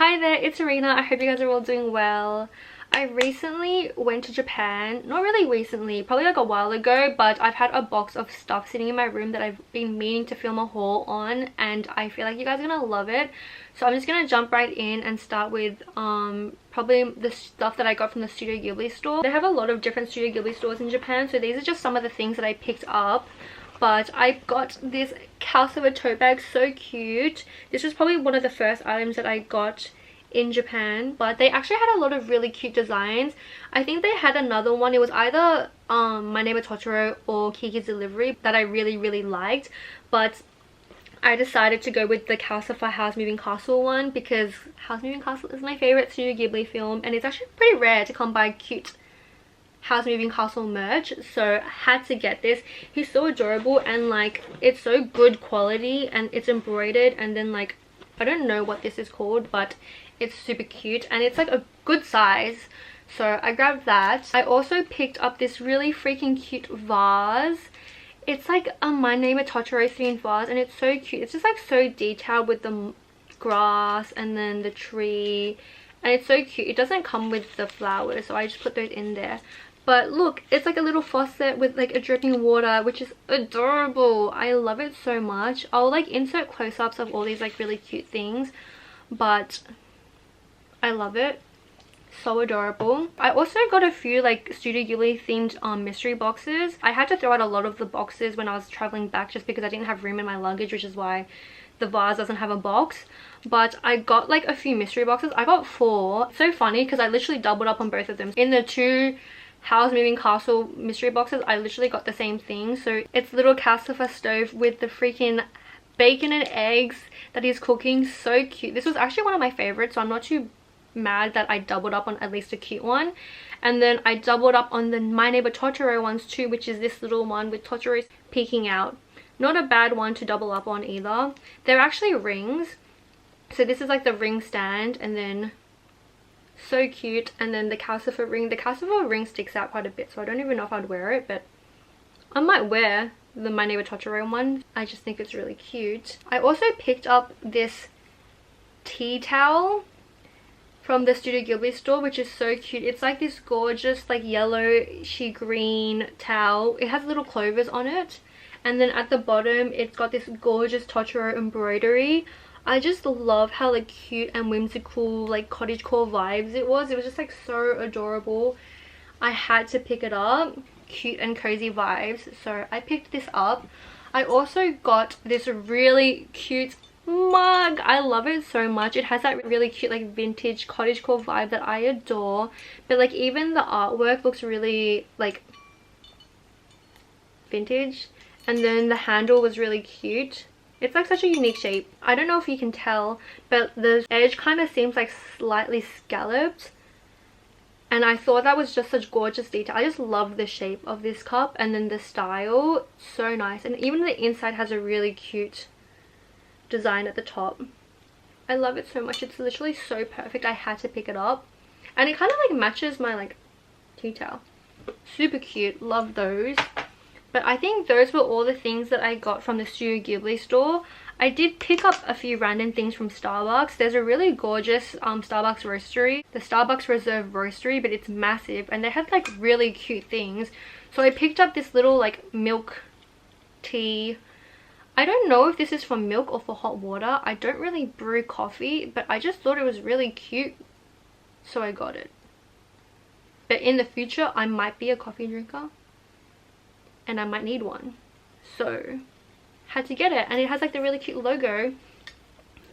Hi there, it's Arena. I hope you guys are all doing well. I recently went to Japan. Not really recently, probably like a while ago, but I've had a box of stuff sitting in my room that I've been meaning to film a haul on, and I feel like you guys are gonna love it. So I'm just gonna jump right in and start with probably the stuff that I got from the Studio Ghibli store. They have a lot of different Studio Ghibli stores in Japan, so these are just some of the things that I picked up. But I got this Calcifer tote bag, so cute. This was probably one of the first items that I got in Japan, but they actually had a lot of really cute designs. I think they had another one. It was either My Neighbor Totoro or Kiki's Delivery that I really liked, but I decided to go with the Calcifer House Moving Castle one because House Moving Castle is my favorite Studio Ghibli film, and it's actually pretty rare to come by cute House Moving Castle merch, so I had to get this. He's so adorable, and like it's so good quality, and it's embroidered, and then like I don't know what this is called, but it's super cute and it's like a good size, so I grabbed that. I also picked up this really freaking cute vase. It's like a My Neighbor Totoro themed vase, and it's so cute. It's just like so detailed with the grass and then the tree, and it's so cute. It doesn't come with the flowers, so I just put those in there. But look, it's like a little faucet with like a dripping water, which is adorable. I love it so much. I'll like insert close-ups of all these like really cute things, but I love it. So adorable. I also got a few like Studio Ghibli themed mystery boxes. I had to throw out a lot of the boxes when I was traveling back just because I didn't have room in my luggage, which is why the vase doesn't have a box. But I got like a few mystery boxes. I got 4. It's so funny because I literally doubled up on both of them. In the 2 House Moving Castle mystery boxes, I literally got the same thing. So it's little Calcifer stove with the freaking bacon and eggs that he's cooking. So cute. This was actually one of my favorites, so I'm not too mad that I doubled up on at least a cute one. And then I doubled up on the My Neighbor Totoro ones too, which is this little one with Totoro peeking out. Not a bad one to double up on either. They're actually rings, so this is like the ring stand, and then so cute. And then the Calcifer ring. The Calcifer ring sticks out quite a bit, so I don't even know if I'd wear it, but I might wear the My Neighbor Totoro one. I just think it's really cute. I also picked up this tea towel from the Studio Ghibli store, which is so cute. It's like this gorgeous like yellow-shy green towel. It has little clovers on it, and then at the bottom it's got this gorgeous Totoro embroidery. I just love how like cute and whimsical like cottagecore vibes it was. It was just like so adorable. I had to pick it up. Cute and cozy vibes, so I picked this up. I also got this really cute mug. I love it so much. It has that really cute like vintage cottagecore vibe that I adore, but like even the artwork looks really like vintage, and then the handle was really cute. It's like such a unique shape. I don't know if you can tell, but the edge kind of seems like slightly scalloped, and I thought that was just such gorgeous detail. I just love the shape of this cup, and then the style, so nice. And even the inside has a really cute design at the top. I love it so much. It's literally so perfect. I had to pick it up, and it kind of like matches my like tea towel. Super cute. Love those. But I think those were all the things that I got from the Studio Ghibli store. I did pick up a few random things from Starbucks. There's a really gorgeous Starbucks roastery, the Starbucks Reserve Roastery, but it's massive, and they had like really cute things. So I picked up this little like milk tea. I don't know if this is for milk or for hot water. I don't really brew coffee, but I just thought it was really cute, so I got it. But in the future, I might be a coffee drinker, and I might need one, so had to get it. And it has like the really cute logo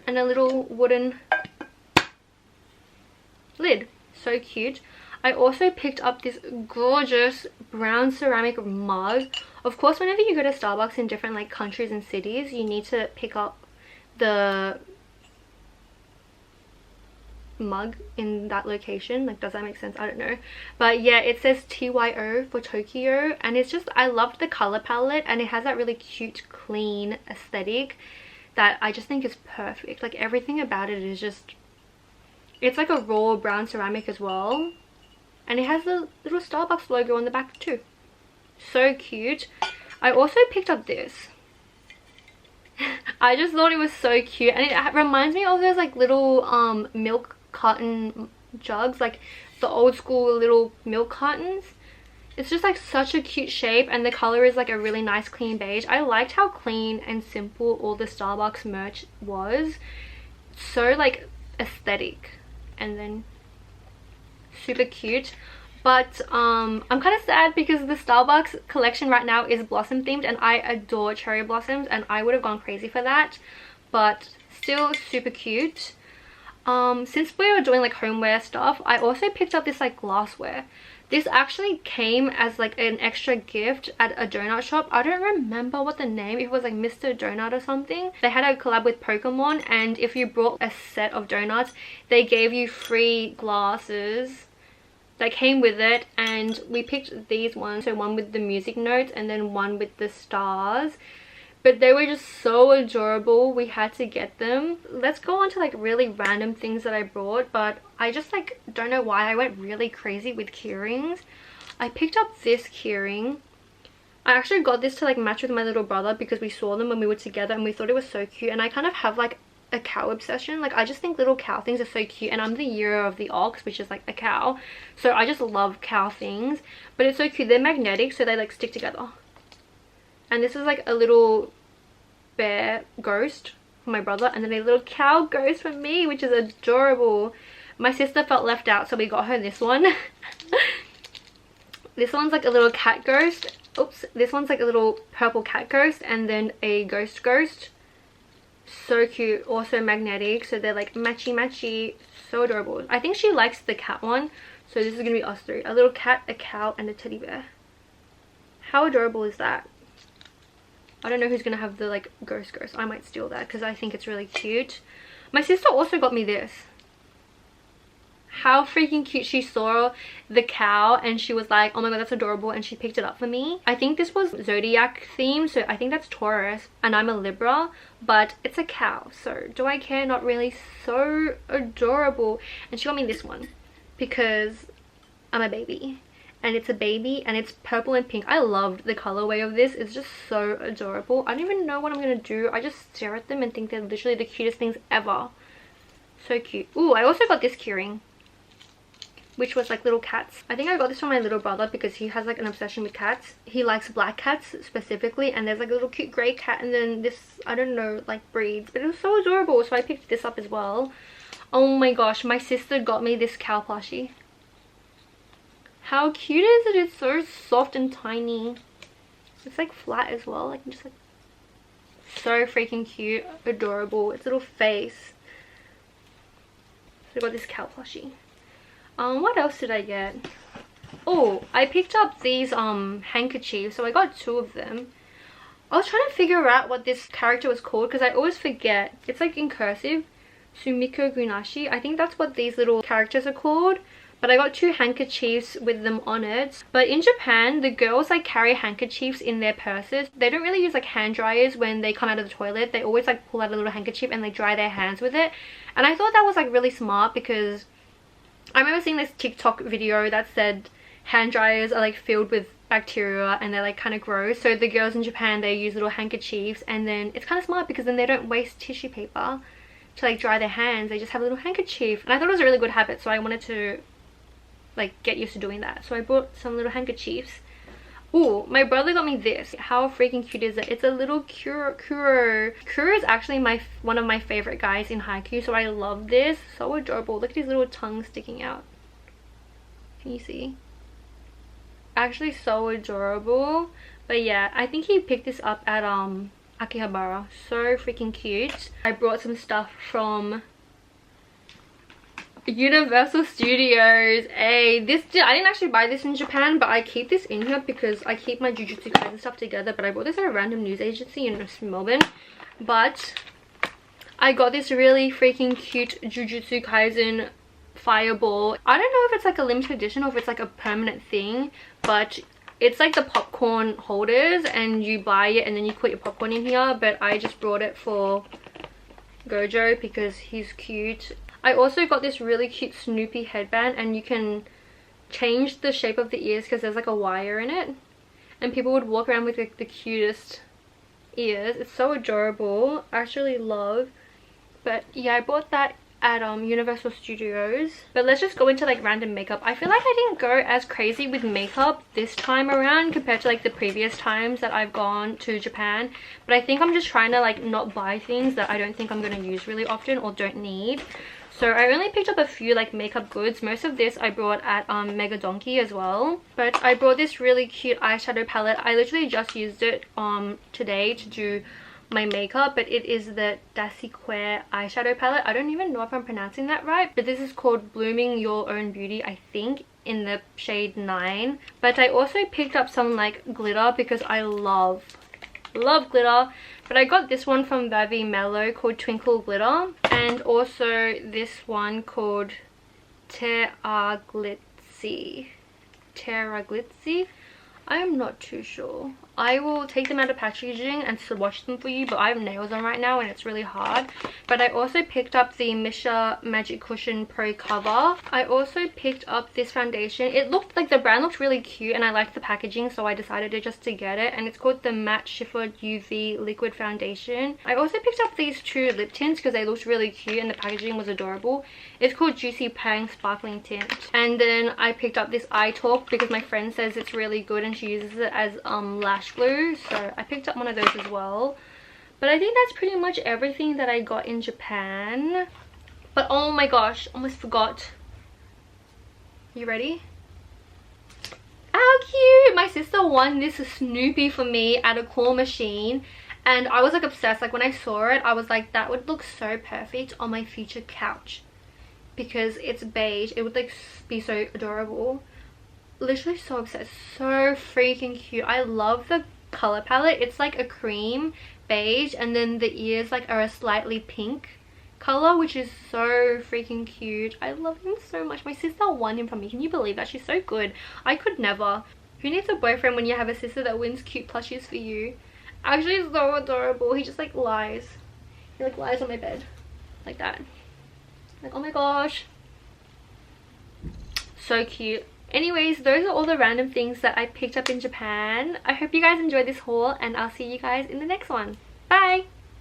and a little wooden lid. So cute. I also picked up this gorgeous brown ceramic mug. Of course, whenever you go to Starbucks in different like countries and cities, you need to pick up the mug in that location. Like, does that make sense? I don't know, but yeah, it says TYO for Tokyo, and it's just, I loved the color palette, and it has that really cute clean aesthetic that I just think is perfect. Like everything about it is just, it's like a raw brown ceramic as well, and it has the little Starbucks logo on the back too. So cute. I also picked up this, I just thought it was so cute, and it reminds me of those like little milk carton jugs, like the old school little milk cartons. It's just like such a cute shape, and the color is like a really nice clean beige. I liked how clean and simple all the Starbucks merch was. So like aesthetic, and then super cute. But I'm kind of sad because the Starbucks collection right now is blossom themed, and I adore cherry blossoms, and I would have gone crazy for that. But still super cute. Since we were doing like homeware stuff, I also picked up this like glassware. This actually came as like an extra gift at a donut shop. I don't remember what the name, it was like Mr. Donut or something. They had a collab with Pokemon, and if you brought a set of donuts, they gave you free glasses that came with it. And we picked these ones, so one with the music notes and then one with the stars. But they were just so adorable, we had to get them. Let's go on to like really random things that I brought, but I just like don't know why I went really crazy with keyrings. I picked up this keyring. I actually got this to like match with my little brother because we saw them when we were together and we thought it was so cute. And I kind of have like a cow obsession. Like I just think little cow things are so cute, and I'm the year of the ox, which is like a cow, so I just love cow things. But it's so cute. They're magnetic, so they like stick together. And this is like a little bear ghost for my brother, and then a little cow ghost for me, which is adorable. My sister felt left out, so we got her this one. This one's like a little cat ghost. Oops, this one's like a little purple cat ghost, and then a ghost. So cute, also magnetic, so they're like matchy matchy, so adorable. I think she likes the cat one, so this is gonna be us three: a little cat, a cow, and a teddy bear. How adorable is that? I don't know who's gonna have the like ghost. I might steal that because I think it's really cute. My sister also got me this. How freaking cute. She saw the cow and she was like, oh my god, that's adorable, and she picked it up for me. I think this was zodiac themed, so I think that's Taurus, and I'm a Libra, but it's a cow, so do I care? Not really. So adorable. And she got me this one because I'm a baby, and it's a baby, and it's purple and pink. I loved the colorway of this. It's just so adorable. I don't even know what I'm gonna do. I just stare at them and think they're literally the cutest things ever. So cute. Ooh, I also got this keyring, which was like little cats. I think I got this from my little brother because he has like an obsession with cats. He likes black cats specifically, and there's like a little cute grey cat, and then this, I don't know, like breeds, but it was so adorable, so I picked this up as well. Oh my gosh, my sister got me this cow plushie. How cute is it? It's so soft and tiny. It's like flat as well, like just like so freaking cute, adorable. Its little face. So I got this cow plushie. What else did I get? Oh, I picked up these handkerchiefs, so I got 2 of them. I was trying to figure out what this character was called because I always forget. It's like in cursive, Sumiko Gunashi. I think that's what these little characters are called. But I got 2 handkerchiefs with them on it. But in Japan, the girls like carry handkerchiefs in their purses. They don't really use like hand dryers when they come out of the toilet. They always like pull out a little handkerchief and they dry their hands with it. And I thought that was like really smart because I remember seeing this TikTok video that said hand dryers are like filled with bacteria and they're like kind of gross. So the girls in Japan, they use little handkerchiefs, and then it's kind of smart because then they don't waste tissue paper to like dry their hands. They just have a little handkerchief. And I thought it was a really good habit, so I wanted to like get used to doing that. So I bought some little handkerchiefs. Ooh, my brother got me this. How freaking cute is it? It's a little Kuro. Kuro is actually one of my favorite guys in Haikyuu, so I love this. So adorable. Look at his little tongue sticking out. Can you see? Actually so adorable. But yeah, I think he picked this up at Akihabara. So freaking cute. I brought some stuff from Universal Studios. I didn't actually buy this in Japan, but I keep this in here because I keep my Jujutsu Kaisen stuff together. But I bought this at a random news agency in Melbourne. But I got this really freaking cute Jujutsu Kaisen fireball. I don't know if it's like a limited edition or if it's like a permanent thing, but it's like the popcorn holders, and you buy it and then you put your popcorn in here. But I just brought it for Gojo because he's cute. I also got this really cute Snoopy headband, and you can change the shape of the ears because there's like a wire in it, and people would walk around with like the cutest ears. It's so adorable. I actually love. But yeah, I bought that at Universal Studios. But let's just go into like random makeup. I feel like I didn't go as crazy with makeup this time around compared to like the previous times that I've gone to Japan. But I think I'm just trying to like not buy things that I don't think I'm going to use really often or don't need. So I only picked up a few like makeup goods. Most of this I brought at Mega Donkey as well. But I brought this really cute eyeshadow palette. I literally just used it today to do my makeup, but it is the Daciquer eyeshadow palette. I don't even know if I'm pronouncing that right, but this is called Blooming Your Own Beauty, I think, in the shade 9. But I also picked up some like glitter because I love glitter. But I got this one from Baby Mellow called Twinkle Glitter, and also this one called Terra Glitzy. I am not too sure. I will take them out of packaging and swatch them for you, but I have nails on right now and it's really hard. But I also picked up the Missha Magic Cushion Pro Cover. I also picked up this foundation. It looked like the brand looked really cute and I liked the packaging, so I decided to get it. And it's called the Matte Shifted UV Liquid Foundation. I also picked up these two lip tints because they looked really cute and the packaging was adorable. It's called Juicy Pang Sparkling Tint. And then I picked up this eye talk because my friend says it's really good and she uses it as lash glue, so I picked up one of those as well. But I think that's pretty much everything that I got in Japan. But oh my gosh, almost forgot. You ready? How cute! My sister won this Snoopy for me at a claw machine and I was like obsessed. Like when I saw it, I was like, that would look so perfect on my future couch because it's beige. It would like be so adorable. Literally so obsessed. So freaking cute. I love the color palette. It's like a cream beige and then the ears like are a slightly pink color, which is so freaking cute. I love him so much. My sister won him from me. Can you believe that? She's so good. I could never. Who needs a boyfriend when you have a sister that wins cute plushies for you? Actually, it's so adorable. He just like lies. He like lies on my bed like that. Like, oh my gosh, so cute. Anyways, those are all the random things that I picked up in Japan. I hope you guys enjoyed this haul and I'll see you guys in the next one.